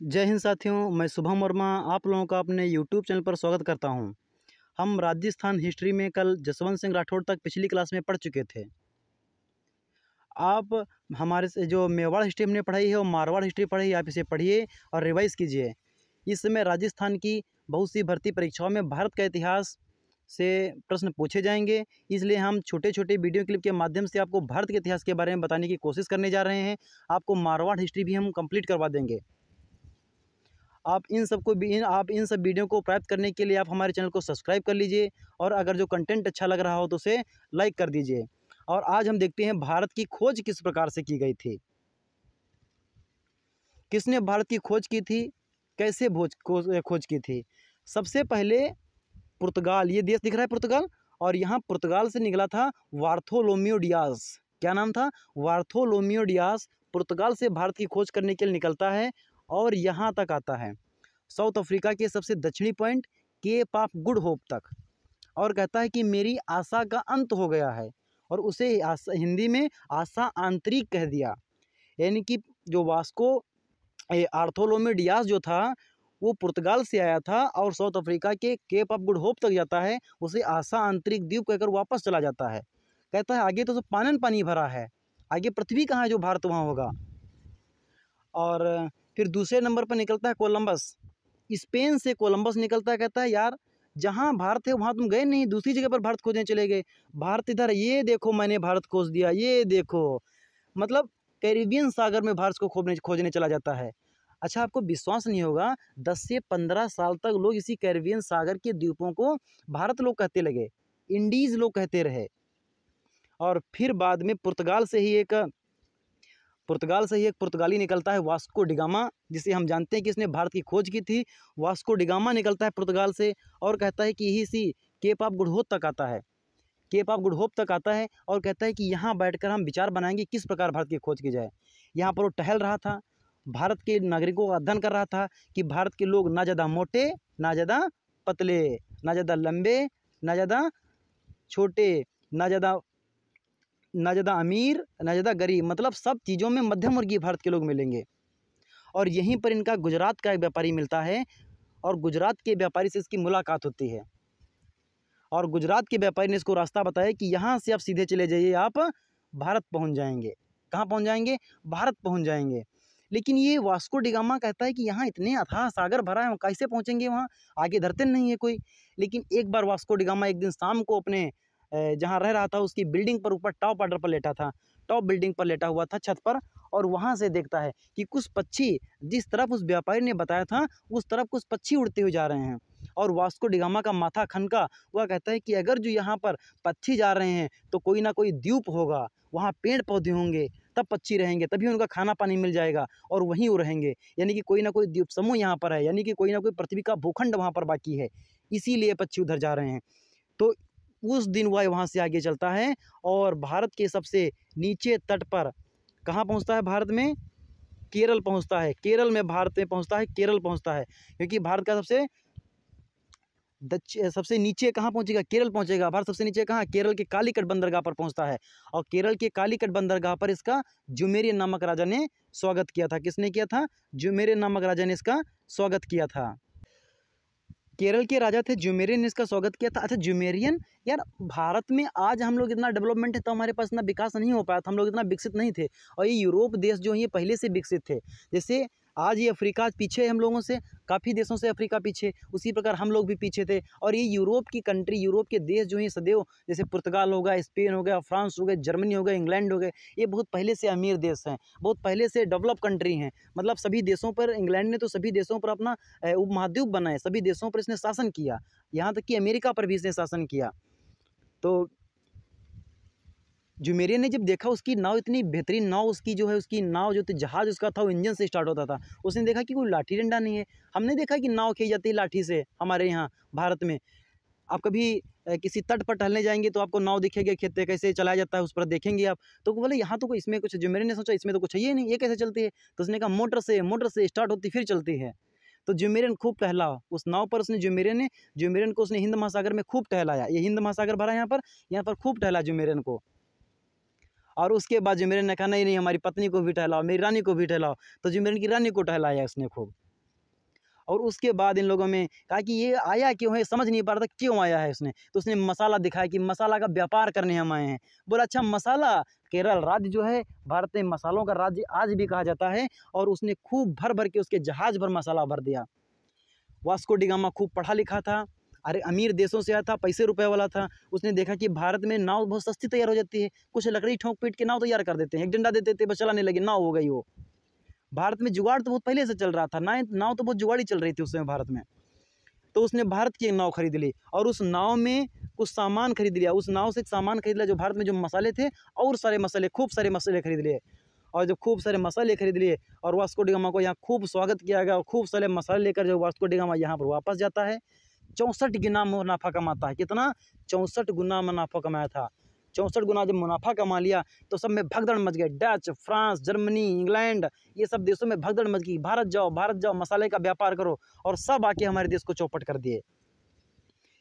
जय हिंद साथियों, मैं शुभम वर्मा आप लोगों का अपने यूट्यूब चैनल पर स्वागत करता हूं। हम राजस्थान हिस्ट्री में कल जसवंत सिंह राठौड़ तक पिछली क्लास में पढ़ चुके थे। आप हमारे से जो मेवाड़ हिस्ट्री हमने पढ़ाई है और मारवाड़ हिस्ट्री पढ़ी है, आप इसे पढ़िए और रिवाइज़ कीजिए। इस समय राजस्थान की बहुत सी भर्ती परीक्षाओं में भारत का इतिहास से प्रश्न पूछे जाएंगे, इसलिए हम छोटे छोटे वीडियो क्लिप के माध्यम से आपको भारत के इतिहास के बारे में बताने की कोशिश करने जा रहे हैं। आपको मारवाड़ हिस्ट्री भी हम कंप्लीट करवा देंगे। आप इन सब वीडियो को प्राप्त करने के लिए आप हमारे चैनल को सब्सक्राइब कर लीजिए और अगर जो कंटेंट अच्छा लग रहा हो तो उसे लाइक कर दीजिए। और आज हम देखते हैं भारत की खोज किस प्रकार से की गई थी, किसने भारत की खोज की थी, कैसे खोज की थी। सबसे पहले पुर्तगाल, ये देश दिख रहा है पुर्तगाल, और यहाँ पुर्तगाल से निकला था बार्थोलोम्यू डियाज। क्या नाम था? बार्थोलोम्यू डियाज पुर्तगाल से भारत की खोज करने के लिए निकलता है और यहाँ तक आता है, साउथ अफ्रीका के सबसे दक्षिणी point Cape of Good Hope तक, और कहता है कि मेरी आशा का अंत हो गया है, और उसे हिंदी में आशा आंतरिक कह दिया। यानी कि जो वास्को बार्थोलोम्यू डियाज जो था वो पुर्तगाल से आया था और साउथ अफ्रीका के केप ऑफ गुड होप तक जाता है, उसे आशा आंतरिक द्वीप कहकर वापस चला जाता है। कहता है आगे तो सब पानी भरा है, आगे पृथ्वी कहाँ है जो भारत वहाँ होगा। और फिर दूसरे नंबर पर निकलता है कोलंबस, स्पेन से कोलंबस निकलता है। कहता है यार जहाँ भारत है वहाँ तुम गए नहीं, दूसरी जगह पर भारत खोजने चले गए। भारत इधर, ये देखो मैंने भारत खोज दिया, ये देखो। मतलब कैरिबियन सागर में भारत को खोजने चला जाता है। अच्छा, आपको विश्वास नहीं होगा, 10 से 15 साल तक लोग इसी कैरिबियन सागर के द्वीपों को भारत लोग कहते लगे, इंडीज़ लोग कहते रहे। और फिर बाद में पुर्तगाल से ही एक पुर्तगाली निकलता है, वास्को डिगामा, जिसे हम जानते हैं कि इसने भारत की खोज की थी। वास्को डिगामा निकलता है पुर्तगाल से और कहता है कि यही सी केप ऑफ गुड होप तक आता है, केप ऑफ गुड होप तक आता है और कहता है कि यहाँ बैठकर हम विचार बनाएंगे किस प्रकार भारत की खोज की जाए। यहाँ पर वो टहल रहा था, भारत के नागरिकों का अध्ययन कर रहा था कि भारत के लोग ना ज़्यादा मोटे, ना ज़्यादा पतले, ना ज़्यादा लंबे, ना ज़्यादा छोटे, ना ज़्यादा अमीर, ना ज़्यादा गरीब, मतलब सब चीज़ों में मध्यम वर्गीय भारत के लोग मिलेंगे। और यहीं पर इनका गुजरात का एक व्यापारी मिलता है और गुजरात के व्यापारी से इसकी मुलाकात होती है और गुजरात के व्यापारी ने इसको रास्ता बताया कि यहाँ से आप सीधे चले जाइए, आप भारत पहुँच जाएंगे। कहाँ पहुँच जाएंगे? भारत पहुँच जाएंगे। लेकिन ये वास्को डिगामा कहता है कि यहाँ इतने अथाह सागर भरा है, कैसे पहुँचेंगे वहाँ, आगे धरते नहीं है कोई। लेकिन एक बार वास्को डिगामा एक दिन शाम को अपने जहाँ रह रहा था उसकी बिल्डिंग पर ऊपर टॉप ऑर्डर पर लेटा था, टॉप बिल्डिंग पर लेटा हुआ था छत पर, और वहाँ से देखता है कि कुछ पक्षी जिस तरफ उस व्यापारी ने बताया था उस तरफ कुछ पक्षी उड़ते हुए जा रहे हैं। और वास्को डिगामा का माथा खनका, वह कहता है कि अगर जो यहाँ पर पक्षी जा रहे हैं तो कोई ना कोई द्वीप होगा, वहाँ पेड़ पौधे होंगे, तब पक्षी रहेंगे, तभी उनका खाना पानी मिल जाएगा और वहीं वो रहेंगे। यानी कि कोई ना कोई द्वीप समूह यहाँ पर है, यानी कि कोई ना कोई पृथ्वी का भूखंड वहाँ पर बाकी है, इसीलिए पक्षी उधर जा रहे हैं। तो उस दिन वह वहाँ से आगे चलता है और भारत के सबसे नीचे तट पर कहाँ पहुँचता है? भारत में केरल पहुँचता है। केरल में भारत में पहुँचता है, केरल पहुँचता है, क्योंकि भारत का सबसे नीचे कहाँ पहुँचेगा? केरल पहुँचेगा। भारत सबसे नीचे कहाँ? केरल के कालीकट बंदरगाह पर पहुँचता है और केरल के कालीकट बंदरगाह पर इसका जुमेरियन नामक राजा ने स्वागत किया था। किसने किया था? जुमेरियन नामक राजा ने इसका स्वागत किया था। केरल के राजा थे जुमेरियन ने इसका स्वागत किया था। अच्छा, जुमेरियन, यार भारत में आज हम लोग इतना डेवलपमेंट है तो हमारे पास इतना विकास नहीं हो पाया था, हम लोग इतना विकसित नहीं थे, और ये यूरोप देश जो है ये पहले से विकसित थे। जैसे आज ये अफ्रीका पीछे है हम लोगों से, काफ़ी देशों से अफ्रीका पीछे, उसी प्रकार हम लोग भी पीछे थे। और ये यूरोप की कंट्री, यूरोप के देश जो हैं सदैव, जैसे पुर्तगाल हो गया, स्पेन हो गया, फ्रांस हो गया, जर्मनी हो गया, इंग्लैंड हो गए, ये बहुत पहले से अमीर देश हैं, बहुत पहले से डेवलप कंट्री हैं। मतलब सभी देशों पर, इंग्लैंड ने तो सभी देशों पर अपना उपमहाद्वीप बनाए, सभी देशों पर इसने शासन किया, यहाँ तक कि अमेरिका पर भी इसने शासन किया। तो जुमेरियन ने जब देखा उसकी नाव, इतनी बेहतरीन नाव उसकी जो है, उसकी नाव जो थी, जहाज़ उसका था वो इंजन से स्टार्ट होता था, उसने देखा कि कोई लाठी डंडा नहीं है। हमने देखा कि नाव खींची जाती है लाठी से हमारे यहाँ भारत में। आप कभी किसी तट पर टहलने जाएंगे तो आपको नाव दिखेगी, खेते कैसे चलाया जाता है उस पर देखेंगे आप, तो बोले यहाँ तो कोई इसमें कुछ, जुमेरियन ने सोचा इसमें तो कुछ है ही नहीं, ये कैसे चलती है? तो उसने कहा मोटर से स्टार्ट होती फिर चलती है। तो जुमेरियन खूब टहला उस नाव पर, जुमेरियन को उसने हिंद महासागर में खूब टहलाया। ये हिंद महासागर भरा यहाँ पर खूब टहला जुमेरियन को। और उसके बाद जुमेरियन ने कहा नहीं, हमारी पत्नी को भी टहलाओ, मेरी रानी को भी टहलाओ। तो जुमेरियन की रानी को टहलाया उसने खूब। और उसके बाद इन लोगों में कहा कि ये आया क्यों है, समझ नहीं पा रहा था क्यों आया है उसने। तो उसने मसाला दिखाया कि मसाला का व्यापार करने हम आए हैं। बोला अच्छा मसाला, केरल राज्य जो है भारत में मसालों का राज्य आज भी कहा जाता है। और उसने खूब भर भर के उसके जहाज भर मसाला भर दिया। वास्को डी गामा खूब पढ़ा लिखा था, अरे अमीर देशों से आया था, पैसे रुपए वाला था। उसने देखा कि भारत में नाव बहुत सस्ती तैयार हो जाती है, कुछ लकड़ी ठोक पीट के नाव तैयार कर देते हैं, एक डंडा देते थे बस चलाने लगे, नाव हो गई वो। भारत में जुगाड़ तो बहुत पहले से चल रहा था, नाव तो बहुत जुगाड़ी चल रही थी उस समय भारत में। तो उसने भारत की एक नाव खरीद ली और उस नाव में कुछ सामान खरीद लिया, उस नाव से सामान खरीद लिया जो भारत में जो मसाले थे और सारे मसाले, खूब सारे मसाले खरीद लिए। और जब खूब सारे मसाले खरीद लिए और वास्को डी गामा को यहाँ खूब स्वागत किया गया और खूब सारे मसाले लेकर जो वास्को डी गामा यहाँ पर वापस जाता है, 64 गुना मुनाफा कमाता है। कितना? 64 गुना मुनाफा कमाया था। 64 गुना जब मुनाफा कमा लिया तो सब में भगदड़ मच गए। डच, फ्रांस, जर्मनी, इंग्लैंड, ये सब देशों में भगदड़ मच गई, भारत जाओ मसाले का व्यापार करो। और सब आके हमारे देश को चौपट कर दिए।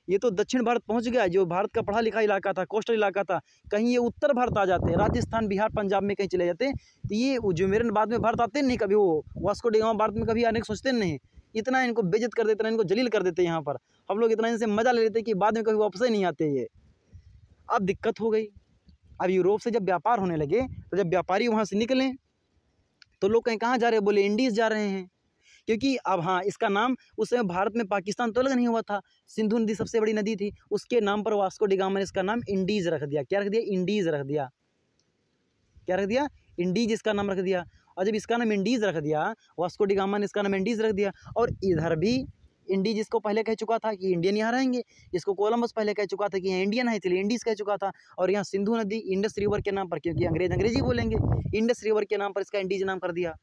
ये तो दक्षिण भारत पहुंच गया, जो भारत का पढ़ा लिखा इलाका था, कोस्टल इलाका था। कहीं ये उत्तर भारत आ जाते, राजस्थान, बिहार, पंजाब में कहीं चले जाते, तो ये जो मेरे बाद में भारत आते नहीं कभी, वो वास्को डी गामा भारत में कभी आने को सोचते नहीं। इतना इनको बेइज्जत कर देते, इतना इनको जलील कर देते यहाँ पर। हम लोग इतना इनसे मजा ले लेते कि बाद में कभी वापस ही नहीं आते ये। अब दिक्कत हो गई। अब यूरोप से जब व्यापार होने लगे तो जब व्यापारी वहाँ से निकले तो लोग कहीं कहाँ जा रहे हैं, बोले इंडीज़ जा रहे हैं। क्योंकि अब हाँ, इसका नाम उस समय भारत में पाकिस्तान तो अलग नहीं हुआ था, सिंधु नदी सबसे बड़ी नदी थी, उसके नाम पर वास्को डी गामा ने इसका नाम इंडीज़ रख दिया। क्या रख दिया? इंडीज़ रख दिया। क्या रख दिया? इंडीज़ इसका नाम रख दिया। और जब इसका नाम इंडीज़ रख दिया, वास्को डी गामा ने इसका नाम इंडीज़ रख दिया। और इधर भी इंडीज़ इसको पहले कह चुका था कि इंडियन यहाँ रहेंगे, इसको कोलंबस पहले कह चुका था कि यहाँ इंडियन है, इसलिए इंडीज़ कह चुका था। और यहाँ सिंधु नदी इंडस रिवर के नाम पर, क्योंकि अंग्रेजी बोलेंगे, इंडस रिवर के नाम पर इसका इंडीज़ नाम कर दिया।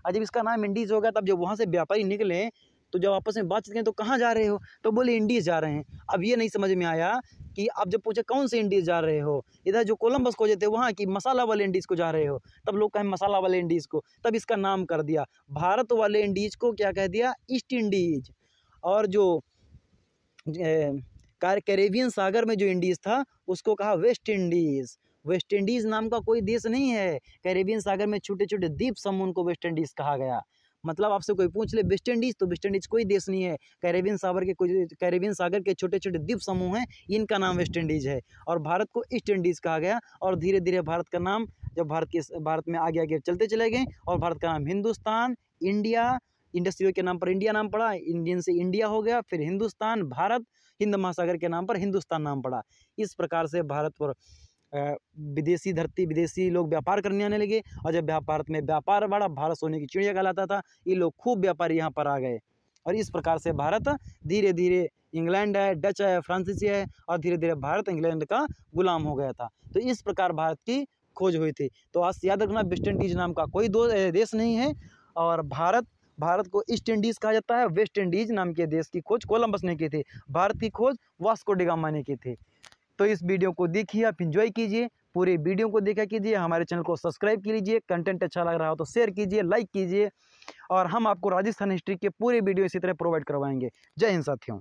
और जब इसका नाम इंडीज़ हो गया, तब जब वहाँ से व्यापारी निकले तो जब आपस में बातचीत करें तो कहाँ जा रहे हो, तो बोले इंडीज़ जा रहे हैं। अब ये नहीं समझ में आया कि अब जब पूछे कौन से इंडीज़ जा रहे हो, इधर जो कोलंबस खोजे थे वहाँ की मसाला वाले इंडीज़ को जा रहे हो, तब लोग कहें मसाला वाले इंडीज़ को, तब इसका नाम कर दिया। भारत वाले इंडीज़ को क्या कह दिया? East Indies. और जो कैरेबियन सागर में जो इंडीज़ था उसको कहा वेस्ट इंडीज़। वेस्ट इंडीज़ नाम का कोई देश नहीं है, कैरेबियन सागर में छोटे छोटे द्वीप समूह को वेस्ट इंडीज़ कहा गया। मतलब आपसे कोई पूछ ले वेस्ट इंडीज़, तो वेस्ट इंडीज़ कोई देश नहीं है, कैरेबियन सागर के छोटे छोटे द्वीप समूह हैं, इनका नाम वेस्ट इंडीज़ है। और भारत को ईस्ट इंडीज़ कहा गया। और धीरे धीरे भारत का नाम जब भारत में आगे आगे चलते चले गए और भारत का नाम हिंदुस्तान, इंडिया, इंडस्ट्रियों के नाम पर इंडिया नाम पड़ा, इंडियन से इंडिया हो गया, फिर हिंदुस्तान, भारत, हिंद महासागर के नाम पर हिंदुस्तान नाम पड़ा। इस प्रकार से भारत पर विदेशी लोग व्यापार करने आने लगे। और जब भारत में व्यापार बढ़ा, भारत सोने की चिड़िया कहलाता था, ये लोग खूब व्यापारी यहाँ पर आ गए। और इस प्रकार से भारत धीरे धीरे इंग्लैंड है, डच है, फ्रांसीसी है, और धीरे धीरे भारत इंग्लैंड का गुलाम हो गया था। तो इस प्रकार भारत की खोज हुई थी। तो आज याद रखना, वेस्ट इंडीज़ नाम का कोई देश नहीं है। और भारत को ईस्ट इंडीज़ कहा जाता है। वेस्ट इंडीज़ नाम के देश की खोज कोलंबस ने की थी, भारत की खोज वास्को डी गामा ने की थी। तो इस वीडियो को देखिए, आप एंजॉय कीजिए, पूरे वीडियो को देखा कीजिए, हमारे चैनल को सब्सक्राइब कीजिए, कंटेंट अच्छा लग रहा हो तो शेयर कीजिए, लाइक कीजिए। और हम आपको राजस्थान हिस्ट्री के पूरे वीडियो इसी तरह प्रोवाइड करवाएंगे। जय हिंद साथियों।